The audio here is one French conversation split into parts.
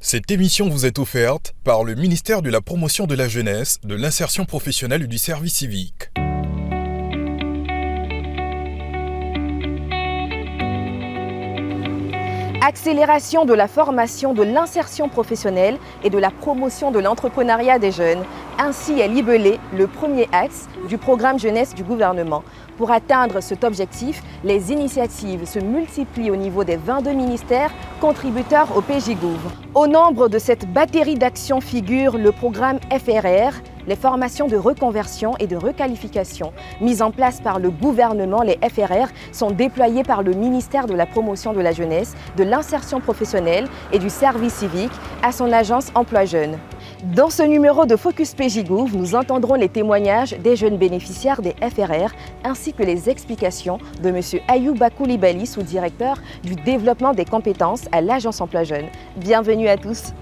Cette émission vous est offerte par le ministère de la Promotion de la Jeunesse, de l'Insertion professionnelle et du Service civique. Accélération de la formation, de l'insertion professionnelle et de la promotion de l'entrepreneuriat des jeunes. Ainsi est libellé le premier axe du programme jeunesse du gouvernement. Pour atteindre cet objectif, les initiatives se multiplient au niveau des 22 ministères contributeurs au PJGouv. Au nombre de cette batterie d'actions figure le programme FRR, les formations de reconversion et de requalification. Mises en place par le gouvernement, les FRR sont déployées par le ministère de la Promotion de la Jeunesse, de l'Insertion professionnelle et du Service civique à son agence Emploi Jeunes. Dans ce numéro de Focus PJGouv, nous entendrons les témoignages des jeunes bénéficiaires des FRR ainsi que les explications de M. Ayouba Koulibaly, sous-directeur du développement des compétences à l'agence Emploi Jeunes. Bienvenue à tous.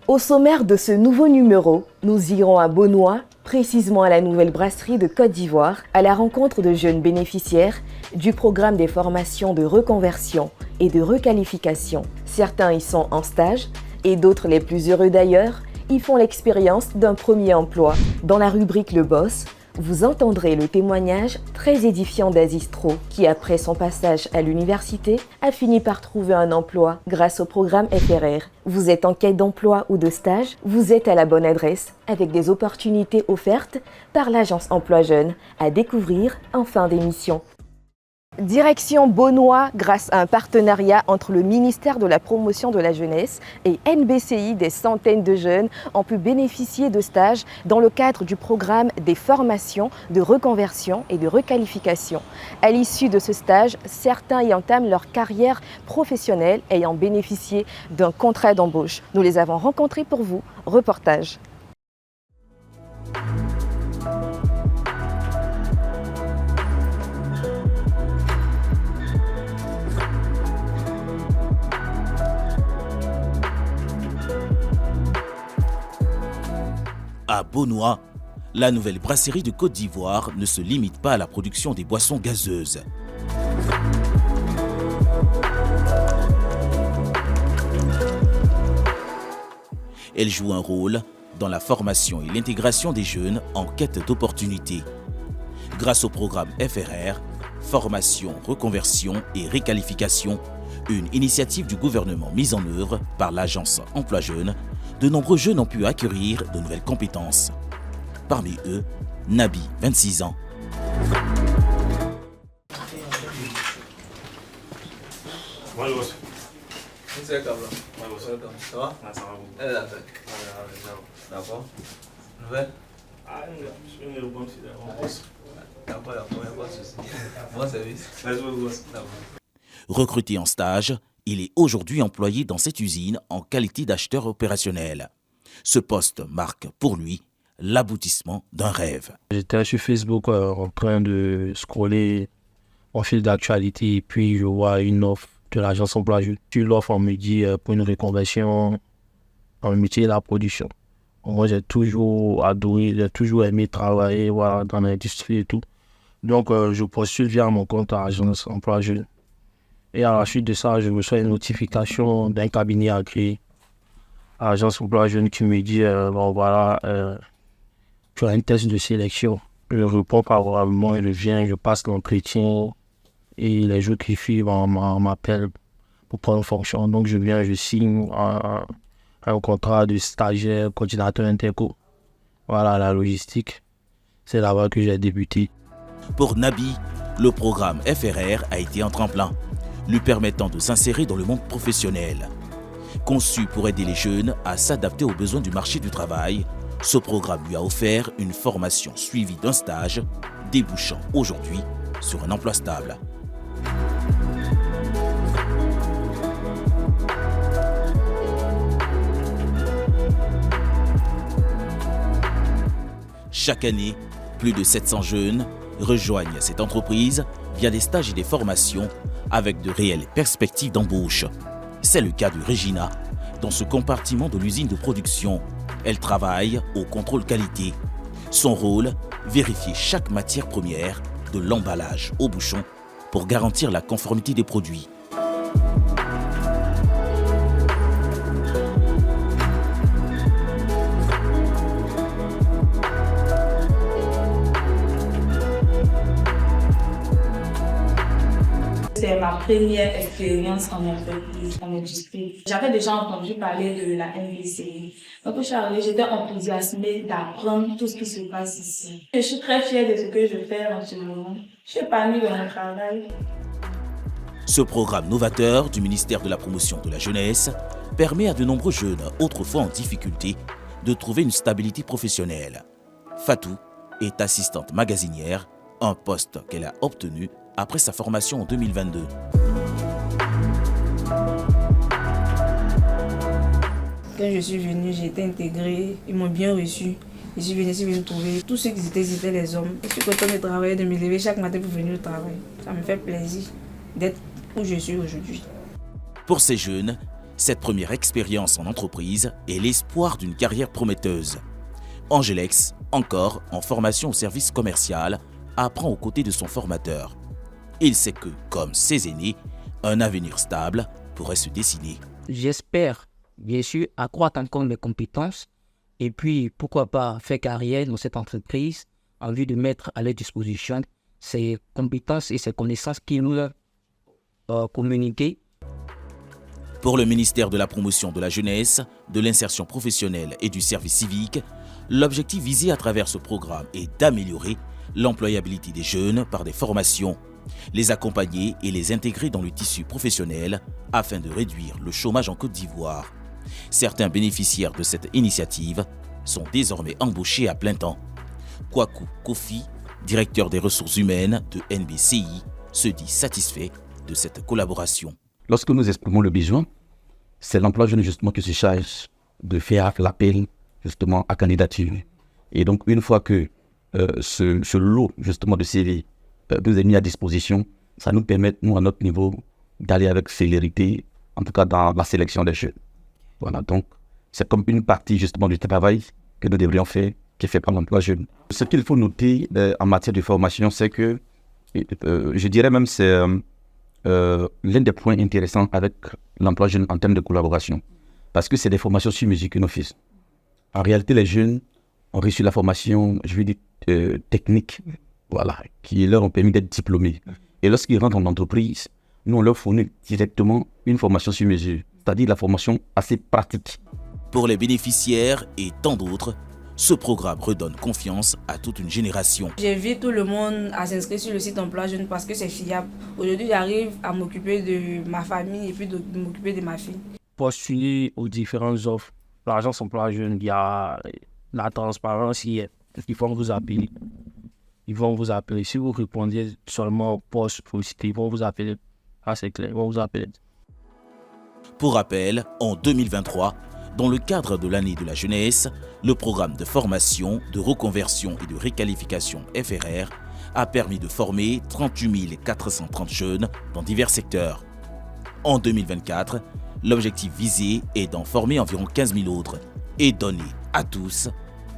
Au sommaire de ce nouveau numéro, nous irons à Beaunois, précisément à la nouvelle brasserie de Côte d'Ivoire, à la rencontre de jeunes bénéficiaires du programme des formations de reconversion et de requalification. Certains y sont en stage et d'autres, les plus heureux d'ailleurs, y font l'expérience d'un premier emploi. Dans la rubrique Le Boss, vous entendrez le témoignage très édifiant d'Azistro, qui après son passage à l'université a fini par trouver un emploi grâce au programme FRR. Vous êtes en quête d'emploi ou de stage? Vous êtes à la bonne adresse, avec des opportunités offertes par l'agence Emploi Jeunes, à découvrir en fin d'émission. Direction Beaunois, grâce à un partenariat entre le ministère de la Promotion de la Jeunesse et NBCI, des centaines de jeunes ont pu bénéficier de stages dans le cadre du programme des formations de reconversion et de requalification. À l'issue de ce stage, certains y entament leur carrière professionnelle ayant bénéficié d'un contrat d'embauche. Nous les avons rencontrés pour vous. Reportage. À Beaunois, la nouvelle brasserie de Côte d'Ivoire ne se limite pas à la production des boissons gazeuses. Elle joue un rôle dans la formation et l'intégration des jeunes en quête d'opportunités. Grâce au programme FRR, Formation, Reconversion et Réqualification, une initiative du gouvernement mise en œuvre par l'agence Emploi Jeunes, de nombreux jeunes ont pu acquérir de nouvelles compétences. Parmi eux, Nabi, 26 ans. Bonjour. Ça va? Elle est là. D'accord. Nouvelle? Je suis bon boss. D'accord, il n'y a pas de souci. Bon service. Merci beaucoup, boss. Recruté en stage, il est aujourd'hui employé dans cette usine en qualité d'acheteur opérationnel. Ce poste marque pour lui l'aboutissement d'un rêve. J'étais sur Facebook en train de scroller en fil d'actualité et puis je vois une offre de l'agence Emploi Jeunes. Sur l'offre, on me dit pour une reconversion dans le métier de la production. Moi, j'ai toujours adoré, j'ai toujours aimé travailler dans l'industrie et tout. Donc, je postule via mon compte à l'agence Emploi Jeunes. Et à la suite de ça, je reçois une notification d'un cabinet agréé à l'agence Emploi Jeunes qui me dit tu as un test de sélection. Je réponds favorablement, je viens, je passe l'entretien et les jours qui suivent, on m'appelle pour prendre fonction. Donc je viens, je signe un contrat de stagiaire, coordinateur interco. Voilà, la logistique. C'est là-bas que j'ai débuté. Pour Nabi, le programme FRR a été un tremplin, lui permettant de s'insérer dans le monde professionnel. Conçu pour aider les jeunes à s'adapter aux besoins du marché du travail, ce programme lui a offert une formation suivie d'un stage, débouchant aujourd'hui sur un emploi stable. Chaque année, plus de 700 jeunes rejoignent cette entreprise via des stages et des formations avec de réelles perspectives d'embauche. C'est le cas de Regina. Dans ce compartiment de l'usine de production, elle travaille au contrôle qualité. Son rôle, vérifier chaque matière première, de l'emballage au bouchon, pour garantir la conformité des produits. C'est ma première expérience en entreprise, en industrie. J'avais déjà entendu parler de la NBCI. Donc, quand je suis arrivée, j'étais enthousiasmée d'apprendre tout ce qui se passe ici. Je suis très fière de ce que je fais en ce moment. Je suis épanouie dans mon travail. Ce programme novateur du ministère de la Promotion de la Jeunesse permet à de nombreux jeunes, autrefois en difficulté, de trouver une stabilité professionnelle. Fatou est assistante magasinière, un poste qu'elle a obtenu après sa formation en 2022. Quand je suis venue, j'ai été intégrée, ils m'ont bien reçue. Je suis venue trouver tous ceux qui étaient les hommes. Je suis contente de travailler, de me lever chaque matin pour venir au travail. Ça me fait plaisir d'être où je suis aujourd'hui. Pour ces jeunes, cette première expérience en entreprise est l'espoir d'une carrière prometteuse. Angelex, encore en formation au service commercial, apprend aux côtés de son formateur. Il sait que, comme ses aînés, un avenir stable pourrait se dessiner. J'espère, bien sûr, accroître encore mes compétences et puis, pourquoi pas, faire carrière dans cette entreprise en vue de mettre à leur disposition ces compétences et ces connaissances qui nous ont communiquées. Pour le ministère de la Promotion de la Jeunesse, de l'Insertion professionnelle et du service civique, l'objectif visé à travers ce programme est d'améliorer l'employabilité des jeunes par des formations, les accompagner et les intégrer dans le tissu professionnel afin de réduire le chômage en Côte d'Ivoire. Certains bénéficiaires de cette initiative sont désormais embauchés à plein temps. Kwaku Kofi, directeur des ressources humaines de NBCI, se dit satisfait de cette collaboration. Lorsque nous exprimons le besoin, c'est l'emploi jeune justement qui se charge de faire l'appel justement à candidature. Et donc une fois que ce lot justement de CV nous est mis à disposition, ça nous permet, nous à notre niveau, d'aller avec célérité, en tout cas dans la sélection des jeunes. Voilà, donc c'est comme une partie justement du travail que nous devrions faire, qui est fait par l'emploi jeune. Ce qu'il faut noter en matière de formation, c'est que, je dirais même, c'est l'un des points intéressants avec l'emploi jeune en termes de collaboration. Parce que c'est des formations sur mesure que nous faisons. En réalité, les jeunes ont reçu la formation, je veux dire, technique, voilà, qui leur ont permis d'être diplômés. Et lorsqu'ils rentrent en entreprise, nous, on leur fournit directement une formation sur mesure, c'est-à-dire la formation assez pratique. Pour les bénéficiaires et tant d'autres, ce programme redonne confiance à toute une génération. J'invite tout le monde à s'inscrire sur le site Emploi Jeune parce que c'est fiable. Aujourd'hui, j'arrive à m'occuper de ma famille et puis de m'occuper de ma fille. Postuler aux différentes offres, l'agence Emploi Jeune, il y a la transparence hier. Ils vont vous appeler. Ils vont vous appeler. Si vous répondez seulement au poste sollicité, ils vont vous appeler. Ah, c'est clair, ils vont vous appeler. Pour rappel, en 2023, dans le cadre de l'année de la jeunesse, le programme de formation, de reconversion et de réqualification FRR a permis de former 38 430 jeunes dans divers secteurs. En 2024, l'objectif visé est d'en former environ 15 000 autres et donner à tous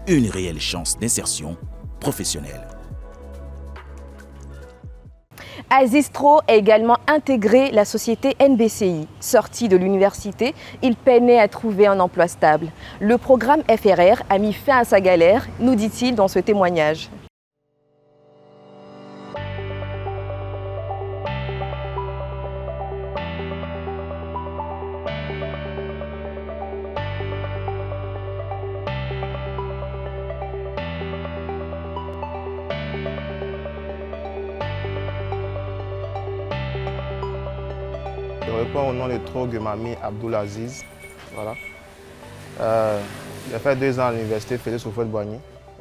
une réelle chance d'insertion professionnelle. Aziz Tro a également intégré la société NBCI. Sorti de l'université, il peinait à trouver un emploi stable. Le programme FRR a mis fin à sa galère, nous dit-il dans ce témoignage. Je réponds au nom de Tro Gemami Abdoulaziz. Voilà. J'ai fait 2 ans à l'université Félix Houphouët-Boigny.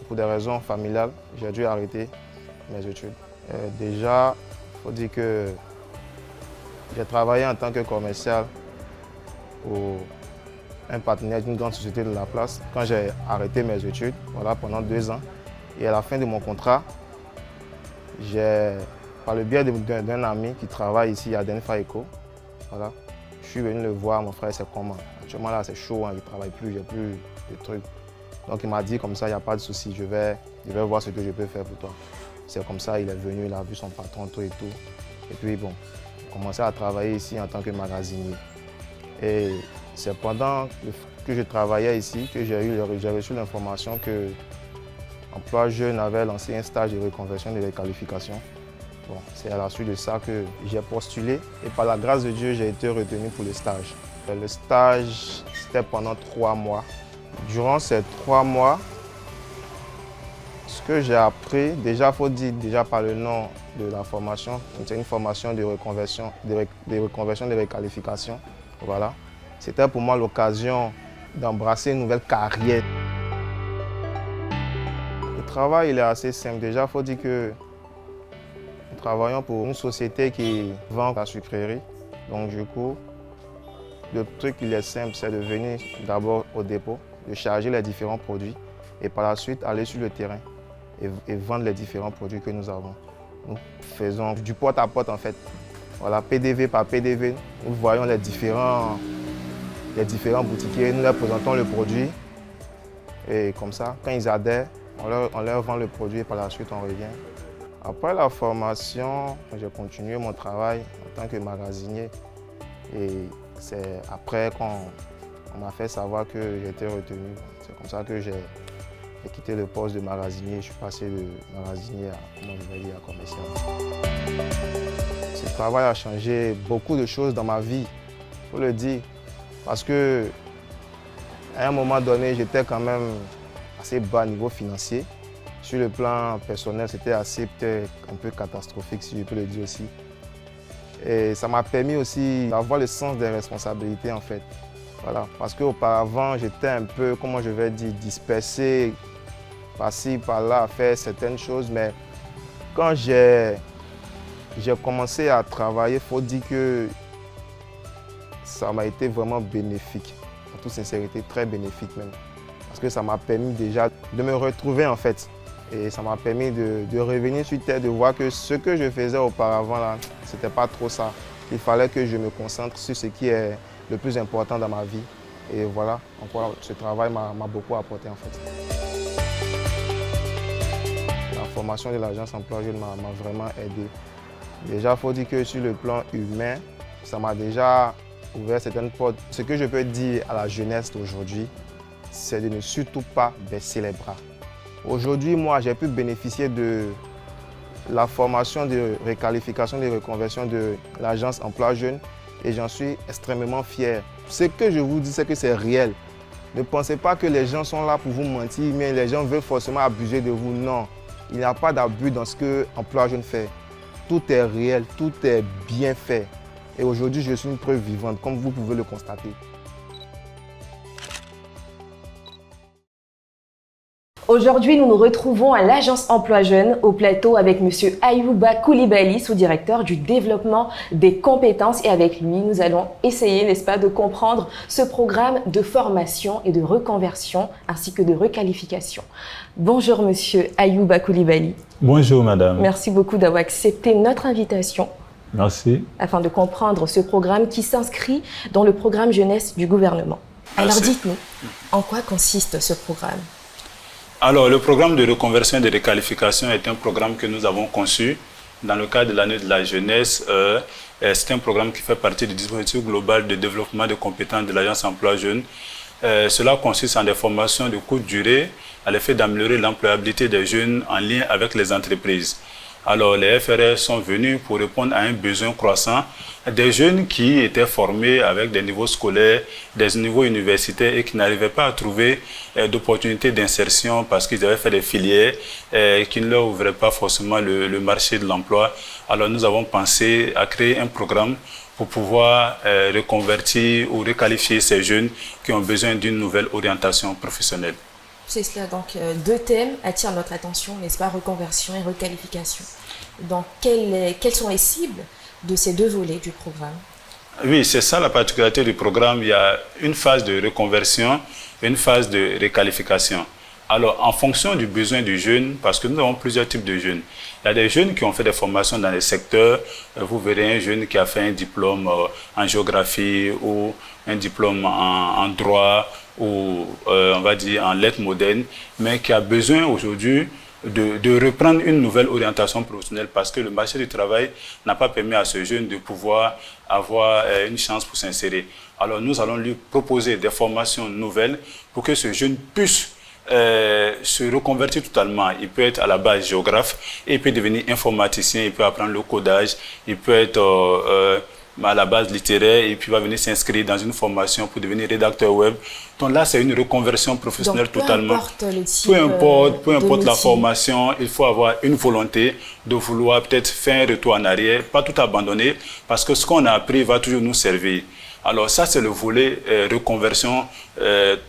Pour des raisons familiales, j'ai dû arrêter mes études. Déjà, il faut dire que j'ai travaillé en tant que commercial pour un partenaire d'une grande société de la place quand j'ai arrêté mes études, voilà, pendant 2 ans. Et à la fin de mon contrat, par le biais d'un ami qui travaille ici à Denfa Eco, voilà, je suis venu le voir, mon frère, c'est comment? Actuellement là, c'est chaud, hein, je ne travaille plus, j'ai plus de trucs. Donc il m'a dit comme ça, il n'y a pas de souci, je vais voir ce que je peux faire pour toi. C'est comme ça, il est venu, il a vu son patron, tout et tout. Et puis bon, j'ai commencé à travailler ici en tant que magasinier. Et c'est pendant que je travaillais ici que j'ai reçu l'information que Emploi Jeune avait lancé un stage de reconversion et de requalification. Bon, c'est à la suite de ça que j'ai postulé et par la grâce de Dieu, j'ai été retenu pour le stage. Le stage, c'était pendant 3 mois. Durant ces 3 mois, ce que j'ai appris, déjà, il faut dire déjà par le nom de la formation, c'est une formation de reconversion, de requalification. Voilà. C'était pour moi l'occasion d'embrasser une nouvelle carrière. Le travail, il est assez simple. Déjà, il faut dire que nous travaillons pour une société qui vend la sucrerie. Donc, du coup, le truc, il est simple, c'est de venir d'abord au dépôt, de charger les différents produits et par la suite aller sur le terrain et vendre les différents produits que nous avons. Nous faisons du porte-à-porte en fait. Voilà, PDV par PDV, nous voyons les différents boutiquiers, nous leur présentons le produit et comme ça, quand ils adhèrent, on leur vend le produit et par la suite on revient. Après la formation, j'ai continué mon travail en tant que magasinier et c'est après qu'on m'a fait savoir que j'étais retenu. C'est comme ça que j'ai quitté le poste de magasinier. Je suis passé de magasinier à commercial. Ce travail a changé beaucoup de choses dans ma vie, il faut le dire. Parce qu'à un moment donné, j'étais quand même assez bas niveau financier. Sur le plan personnel, c'était assez peut-être un peu catastrophique, si je peux le dire aussi. Et ça m'a permis aussi d'avoir le sens des responsabilités en fait. Voilà. Parce qu'auparavant, j'étais un peu, comment je vais dire, dispersé par-ci, par-là à faire certaines choses. Mais quand j'ai commencé à travailler, il faut dire que ça m'a été vraiment bénéfique. En toute sincérité, très bénéfique même. Parce que ça m'a permis déjà de me retrouver en fait. Et ça m'a permis de revenir sur terre, de voir que ce que je faisais auparavant, là, c'était pas trop ça. Il fallait que je me concentre sur ce qui est le plus important dans ma vie. Et voilà, encore, ce travail m'a beaucoup apporté en fait. La formation de l'agence Emploi Jeune m'a vraiment aidé. Déjà, il faut dire que sur le plan humain, ça m'a déjà ouvert certaines portes. Ce que je peux dire à la jeunesse d'aujourd'hui, c'est de ne surtout pas baisser les bras. Aujourd'hui, moi, j'ai pu bénéficier de la formation de requalification, de reconversion de l'agence Emploi Jeune et j'en suis extrêmement fier. Ce que je vous dis, c'est que c'est réel. Ne pensez pas que les gens sont là pour vous mentir, mais les gens veulent forcément abuser de vous. Non, il n'y a pas d'abus dans ce que Emploi Jeune fait. Tout est réel, tout est bien fait. Et aujourd'hui, je suis une preuve vivante, comme vous pouvez le constater. Aujourd'hui, nous nous retrouvons à l'agence Emploi Jeune au plateau avec M. Ayouba Koulibaly, sous-directeur du développement des compétences. Et avec lui, nous allons essayer, n'est-ce pas, de comprendre ce programme de formation et de reconversion ainsi que de requalification. Bonjour M. Ayouba Koulibaly. Bonjour Madame. Merci beaucoup d'avoir accepté notre invitation. Merci. Afin de comprendre ce programme qui s'inscrit dans le programme jeunesse du gouvernement. Alors dites-nous, en quoi consiste ce programme ? Alors, le programme de reconversion et de requalification est un programme que nous avons conçu dans le cadre de l'année de la jeunesse. C'est un programme qui fait partie du dispositif global de développement des compétences de l'agence Emploi Jeune. Cela consiste en des formations de courte durée à l'effet d'améliorer l'employabilité des jeunes en lien avec les entreprises. Alors, les FRR sont venus pour répondre à un besoin croissant des jeunes qui étaient formés avec des niveaux scolaires, des niveaux universitaires et qui n'arrivaient pas à trouver d'opportunités d'insertion parce qu'ils avaient fait des filières qui ne leur ouvraient pas forcément le marché de l'emploi. Alors, nous avons pensé à créer un programme pour pouvoir reconvertir ou requalifier ces jeunes qui ont besoin d'une nouvelle orientation professionnelle. C'est cela, donc deux thèmes attirent notre attention, n'est-ce pas, reconversion et requalification. Donc, quelles sont les cibles de ces deux volets du programme? Oui, c'est ça la particularité du programme. Il y a une phase de reconversion et une phase de requalification. Alors, en fonction du besoin du jeune, parce que nous avons plusieurs types de jeunes. Il y a des jeunes qui ont fait des formations dans les secteurs. Vous verrez un jeune qui a fait un diplôme en géographie ou un diplôme en droit ou on va dire en lettres modernes, mais qui a besoin aujourd'hui de reprendre une nouvelle orientation professionnelle parce que le marché du travail n'a pas permis à ce jeune de pouvoir avoir une chance pour s'insérer. Alors nous allons lui proposer des formations nouvelles pour que ce jeune puisse se reconvertir totalement. Il peut être à la base géographe, et il peut devenir informaticien, il peut apprendre le codage, il peut être à la base littéraire et puis va venir s'inscrire dans une formation pour devenir rédacteur web. Donc là, c'est une reconversion professionnelle totalement. Peu importe la formation, il faut avoir une volonté de vouloir peut-être faire un retour en arrière, pas tout abandonner, parce que ce qu'on a appris va toujours nous servir. Alors ça, c'est le volet reconversion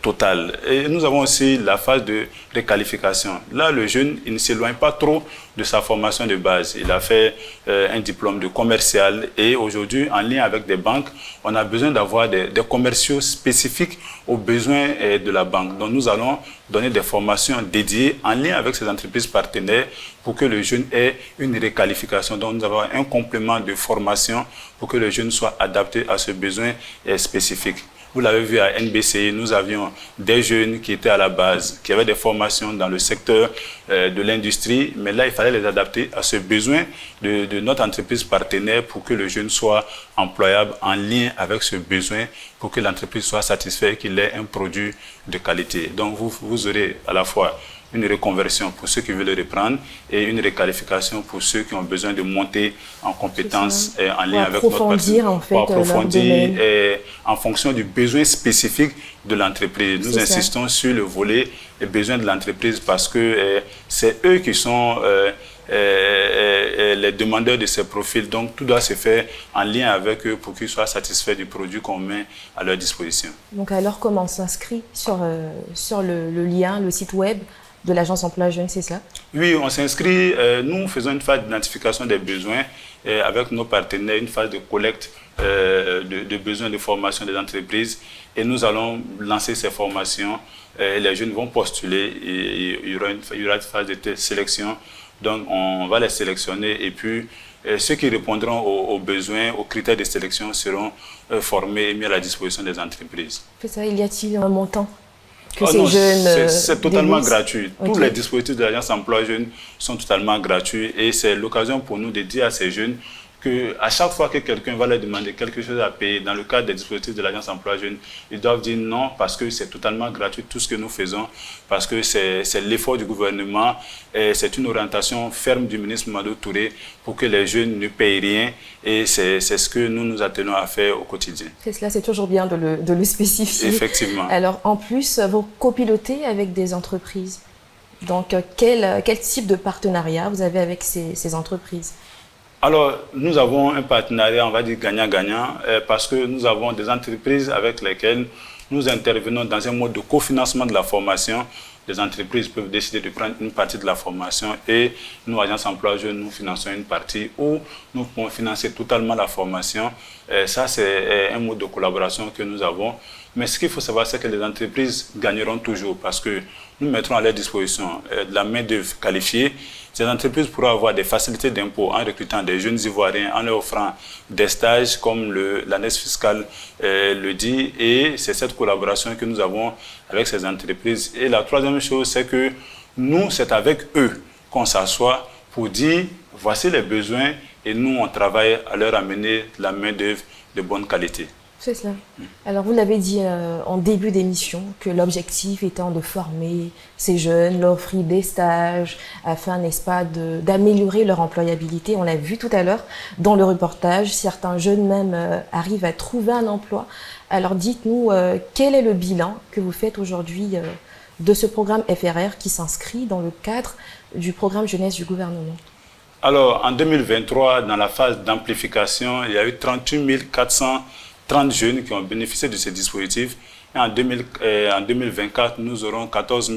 totale. Et nous avons aussi la phase de réqualification. Là, le jeune, il ne s'éloigne pas trop de sa formation de base. Il a fait un diplôme de commercial et aujourd'hui, en lien avec des banques, on a besoin d'avoir des commerciaux spécifiques aux besoins de la banque. Donc nous allons donner des formations dédiées en lien avec ces entreprises partenaires pour que le jeune ait une réqualification. Donc nous avons un complément de formation pour que le jeune soit adapté à ce besoin spécifique. Vous l'avez vu à NBCI, nous avions des jeunes qui étaient à la base, qui avaient des formations dans le secteur de l'industrie, mais là, il fallait les adapter à ce besoin de notre entreprise partenaire pour que le jeune soit employable en lien avec ce besoin, pour que l'entreprise soit satisfaite, qu'il ait un produit de qualité. Donc, vous aurez à la fois une reconversion pour ceux qui veulent reprendre et une réqualification pour ceux qui ont besoin de monter en compétences en lien avec notre partenaire. Pour approfondir en fonction du besoin spécifique de l'entreprise. Nous insistons sur le volet des besoins de l'entreprise parce que c'est eux qui sont les demandeurs de ces profils. Donc tout doit se faire en lien avec eux pour qu'ils soient satisfaits du produit qu'on met à leur disposition. Donc alors comment on s'inscrit sur le lien, le site web de l'Agence Emploi Jeune, c'est ça? Oui, on s'inscrit. Nous faisons une phase d'identification des besoins avec nos partenaires, une phase de collecte de besoins de formation des entreprises. Et nous allons lancer ces formations. Les jeunes vont postuler et il y aura une phase de sélection. Donc, on va les sélectionner et puis ceux qui répondront aux besoins, aux critères de sélection seront formés et mis à la disposition des entreprises. C'est ça, y a-t-il un montant que ces jeunes c'est totalement gratuit. Tous les dispositifs de l'Agence Emploi Jeunes sont totalement gratuits et c'est l'occasion pour nous de dire à ces jeunes qu'à chaque fois que quelqu'un va leur demander quelque chose à payer dans le cadre des dispositifs de l'Agence Emploi Jeunes, ils doivent dire non parce que c'est totalement gratuit tout ce que nous faisons, parce que c'est l'effort du gouvernement et c'est une orientation ferme du ministre Mamadou Touré pour que les jeunes ne payent rien et c'est ce que nous nous attenons à faire au quotidien. C'est cela, c'est toujours bien de le spécifier. Effectivement. Alors en plus, vous copilotez avec des entreprises. Donc quel type de partenariat vous avez avec ces entreprises ? Alors, nous avons un partenariat, on va dire gagnant-gagnant, parce que nous avons des entreprises avec lesquelles nous intervenons dans un mode de cofinancement de la formation. Les entreprises peuvent décider de prendre une partie de la formation et nous, Agence Emploi Jeunes, nous finançons une partie ou nous pouvons financer totalement la formation. Ça, c'est un mode de collaboration que nous avons. Mais ce qu'il faut savoir, c'est que les entreprises gagneront toujours parce que nous mettrons à leur disposition de la main-d'œuvre qualifiée. Ces entreprises pourront avoir des facilités d'impôt en recrutant des jeunes Ivoiriens, en leur offrant des stages comme l'ANES fiscale le dit. Et c'est cette collaboration que nous avons avec ces entreprises. Et la troisième chose, c'est que nous, c'est avec eux qu'on s'assoit pour dire voici les besoins et nous, on travaille à leur amener la main-d'œuvre de bonne qualité. C'est cela. Alors, vous l'avez dit en début d'émission que l'objectif étant de former ces jeunes, leur offrir des stages afin, n'est-ce pas, d'améliorer leur employabilité. On l'a vu tout à l'heure dans le reportage, certains jeunes même arrivent à trouver un emploi. Alors, dites-nous, quel est le bilan que vous faites aujourd'hui de ce programme FRR qui s'inscrit dans le cadre du programme jeunesse du gouvernement? Alors, en 2023, dans la phase d'amplification, il y a eu 38 430 jeunes qui ont bénéficié de ces dispositifs Et en 2024, nous aurons 14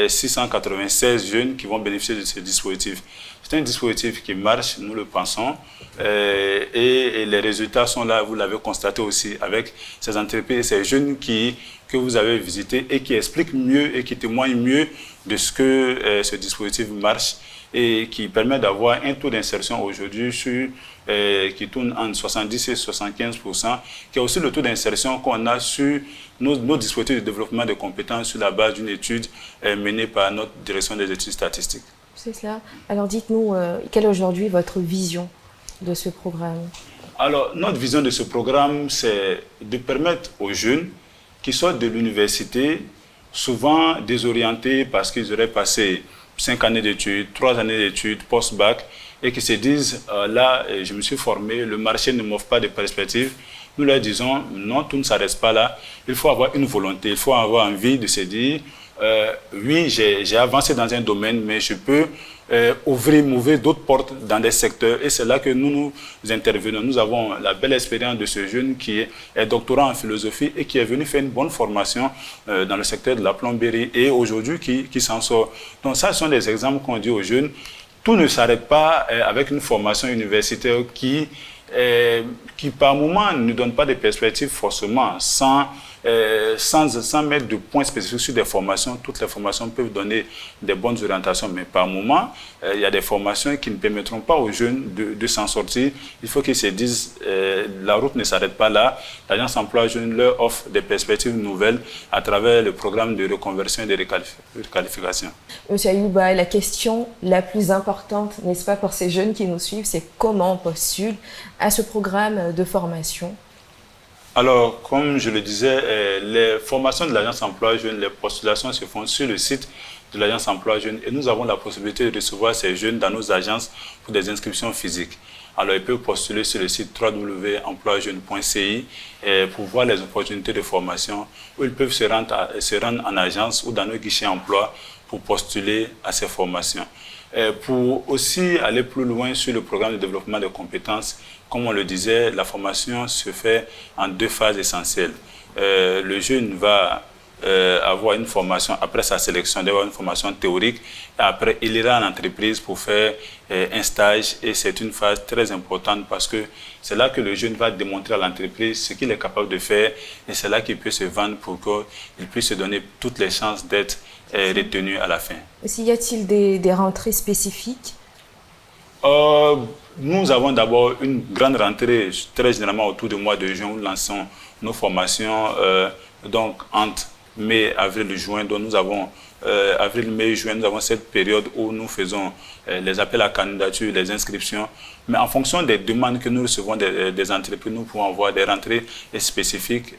696 jeunes qui vont bénéficier de ce dispositif. C'est un dispositif qui marche, nous le pensons, et les résultats sont là, vous l'avez constaté aussi, avec ces entreprises, ces jeunes que vous avez visités et qui expliquent mieux et qui témoignent mieux de ce que ce dispositif marche et qui permet d'avoir un taux d'insertion aujourd'hui qui tourne entre 70 et 75%, qui est aussi le taux d'insertion qu'on a sur nos dispositifs de développement de compétences sur la base d'une étude menée par notre direction des études statistiques. C'est cela. Alors dites-nous, quelle est aujourd'hui votre vision de ce programme? Alors, notre vision de ce programme, c'est de permettre aux jeunes qui sortent de l'université, souvent désorientés parce qu'ils auraient passé 5 années d'études, 3 années d'études, post-bac, et qui se disent, là, je me suis formé, le marché ne m'offre pas de perspective. Nous leur disons, non, tout ne s'arrête pas là. Il faut avoir une volonté, il faut avoir envie de se dire, oui, j'ai avancé dans un domaine, mais je peux m'ouvrir d'autres portes dans des secteurs. Et c'est là que nous intervenons. Nous avons la belle expérience de ce jeune qui est doctorant en philosophie et qui est venu faire une bonne formation dans le secteur de la plomberie et aujourd'hui qui s'en sort. Donc ça, ce sont des exemples qu'on dit aux jeunes. Tout ne s'arrête pas avec une formation universitaire qui par moment ne donne pas de perspectives forcément, sans mettre de points spécifiques sur des formations. Toutes les formations peuvent donner des bonnes orientations, mais par moment, il y a des formations qui ne permettront pas aux jeunes de s'en sortir. Il faut qu'ils se disent, la route ne s'arrête pas là. L'Agence Emploi Jeunes leur offre des perspectives nouvelles à travers le programme de reconversion et de requalification. Monsieur Ayouba, la question la plus importante, n'est-ce pas, pour ces jeunes qui nous suivent, c'est comment on postule à ce programme de formation? Alors, comme je le disais, les formations de l'Agence Emploi Jeunes, les postulations se font sur le site de l'Agence Emploi Jeunes et nous avons la possibilité de recevoir ces jeunes dans nos agences pour des inscriptions physiques. Alors, ils peuvent postuler sur le site www.emploijeunes.ci pour voir les opportunités de formation où ils peuvent se rendre en agence ou dans nos guichets emploi pour postuler à ces formations. Pour aussi aller plus loin sur le programme de développement de compétences, comme on le disait, la formation se fait en 2 phases essentielles. Le jeune va avoir une formation après sa sélection, d'avoir une formation théorique, et après il ira en entreprise pour faire un stage et c'est une phase très importante parce que c'est là que le jeune va démontrer à l'entreprise ce qu'il est capable de faire et c'est là qu'il peut se vendre pour qu'il puisse se donner toutes les chances d'être retenu à la fin. Y a-t-il des rentrées spécifiques? Nous avons d'abord une grande rentrée, très généralement autour du mois de juin, où nous lançons nos formations donc entre mai, avril et juin. Donc nous avons avril, mai, juin, nous avons cette période où nous faisons les appels à candidature, les inscriptions. Mais en fonction des demandes que nous recevons des entreprises, nous pouvons avoir des rentrées spécifiques.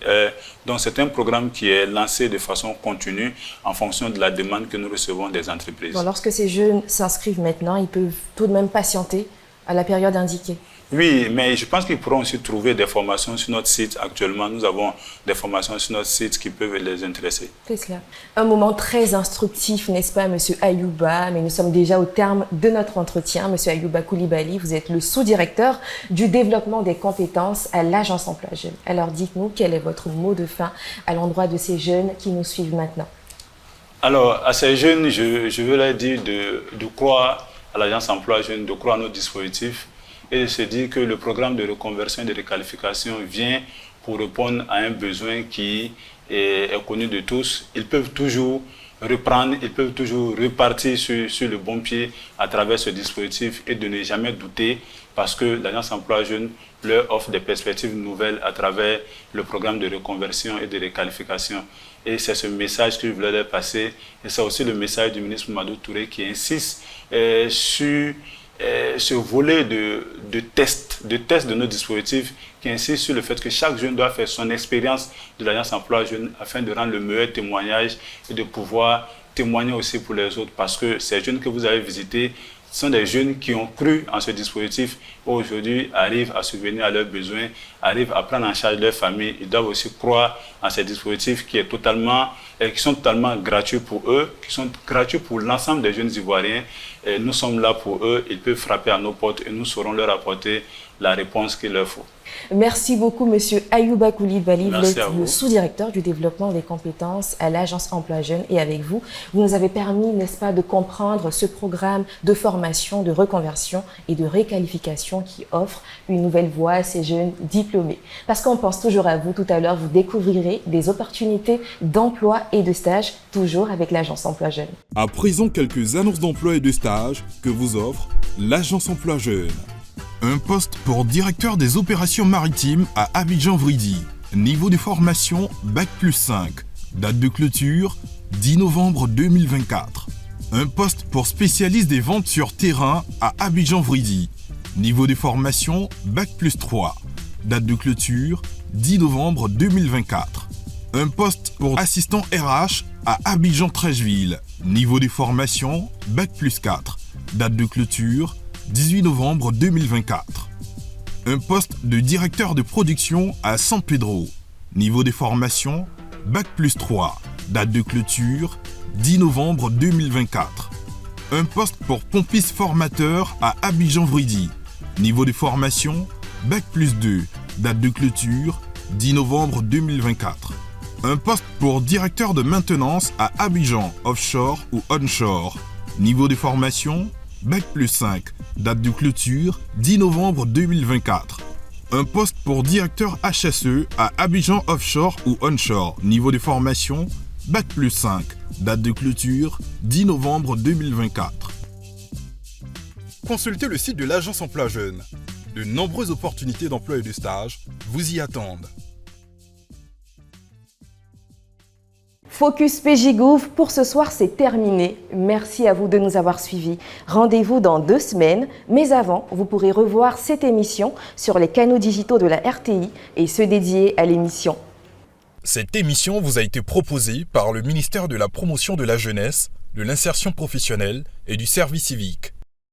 Donc c'est un programme qui est lancé de façon continue en fonction de la demande que nous recevons des entreprises. Bon, lorsque ces jeunes s'inscrivent maintenant, ils peuvent tout de même patienter à la période indiquée. Oui, mais je pense qu'ils pourront aussi trouver des formations sur notre site. Actuellement, nous avons des formations sur notre site qui peuvent les intéresser. C'est cela. Un moment très instructif, n'est-ce pas, Monsieur Ayouba? Mais nous sommes déjà au terme de notre entretien. Monsieur Ayouba Koulibaly, vous êtes le sous-directeur du développement des compétences à l'Agence Emploi Jeunes. Alors dites-nous, quel est votre mot de fin à l'endroit de ces jeunes qui nous suivent maintenant? Alors, à ces jeunes, je veux leur dire de croire à l'Agence Emploi Jeunes, de croire à nos dispositifs et de se dire que le programme de reconversion et de requalification vient pour répondre à un besoin qui est connu de tous. Ils peuvent toujours reprendre, ils peuvent toujours repartir sur le bon pied à travers ce dispositif et de ne jamais douter parce que l'Agence Emploi Jeunes leur offre des perspectives nouvelles à travers le programme de reconversion et de requalification. Et c'est ce message que je voulais leur passer. Et c'est aussi le message du ministre Mamadou Touré qui insiste sur ce volet de test de nos dispositifs, qui insiste sur le fait que chaque jeune doit faire son expérience de l'Agence Emploi Jeunes afin de rendre le meilleur témoignage et de pouvoir témoigner aussi pour les autres. Parce que ces jeunes que vous avez visités sont des jeunes qui ont cru en ce dispositif et aujourd'hui arrivent à subvenir à leurs besoins, arrivent à prendre en charge leur famille. Ils doivent aussi croire en ces dispositifs qui sont totalement gratuits pour eux, qui sont gratuits pour l'ensemble des jeunes Ivoiriens. Et nous sommes là pour eux, ils peuvent frapper à nos portes et nous saurons leur apporter la réponse qu'il leur faut. Merci beaucoup, Monsieur Ayouba Koulibaly, vous êtes à vous. le sous-directeur du développement des compétences à l'Agence Emploi Jeunes. Et avec vous, vous nous avez permis, n'est-ce pas, de comprendre ce programme de formation, de reconversion et de réqualification qui offre une nouvelle voie à ces jeunes diplômés. Parce qu'on pense toujours à vous tout à l'heure, vous découvrirez des opportunités d'emploi et de stage, toujours avec l'Agence Emploi Jeunes. À présent, quelques annonces d'emploi et de stage que vous offre l'Agence Emploi Jeunes. Un poste pour directeur des opérations maritimes à Abidjan-Vridi. Niveau de formation Bac+5. Date de clôture 10 novembre 2024. Un poste pour spécialiste des ventes sur terrain à Abidjan-Vridi. Niveau de formation Bac+3. Date de clôture 10 novembre 2024. Un poste pour assistant RH à Abidjan-Trècheville. Niveau de formation Bac+4. Date de clôture 18 novembre 2024. Un poste de directeur de production à San Pedro. Niveau de formation Bac+3. Date de clôture 10 novembre 2024. Un poste pour pompiste formateur à Abidjan-Vridi. Niveau de formation Bac+2. Date de clôture 10 novembre 2024. Un poste pour directeur de maintenance à Abidjan, offshore ou onshore. Niveau de formation Bac+5. Date de clôture 10 novembre 2024. Un poste pour directeur HSE à Abidjan, offshore ou onshore. Niveau de formation Bac+5. Date de clôture 10 novembre 2024. Consultez le site de l'Agence Emploi Jeunes. De nombreuses opportunités d'emploi et de stage vous y attendent. Focus PJGouv pour ce soir, c'est terminé. Merci à vous de nous avoir suivis. Rendez-vous dans 2 semaines. Mais avant, vous pourrez revoir cette émission sur les canaux digitaux de la RTI et ceux dédiés à l'émission. Cette émission vous a été proposée par le ministère de la Promotion de la Jeunesse, de l'Insertion professionnelle et du Service civique.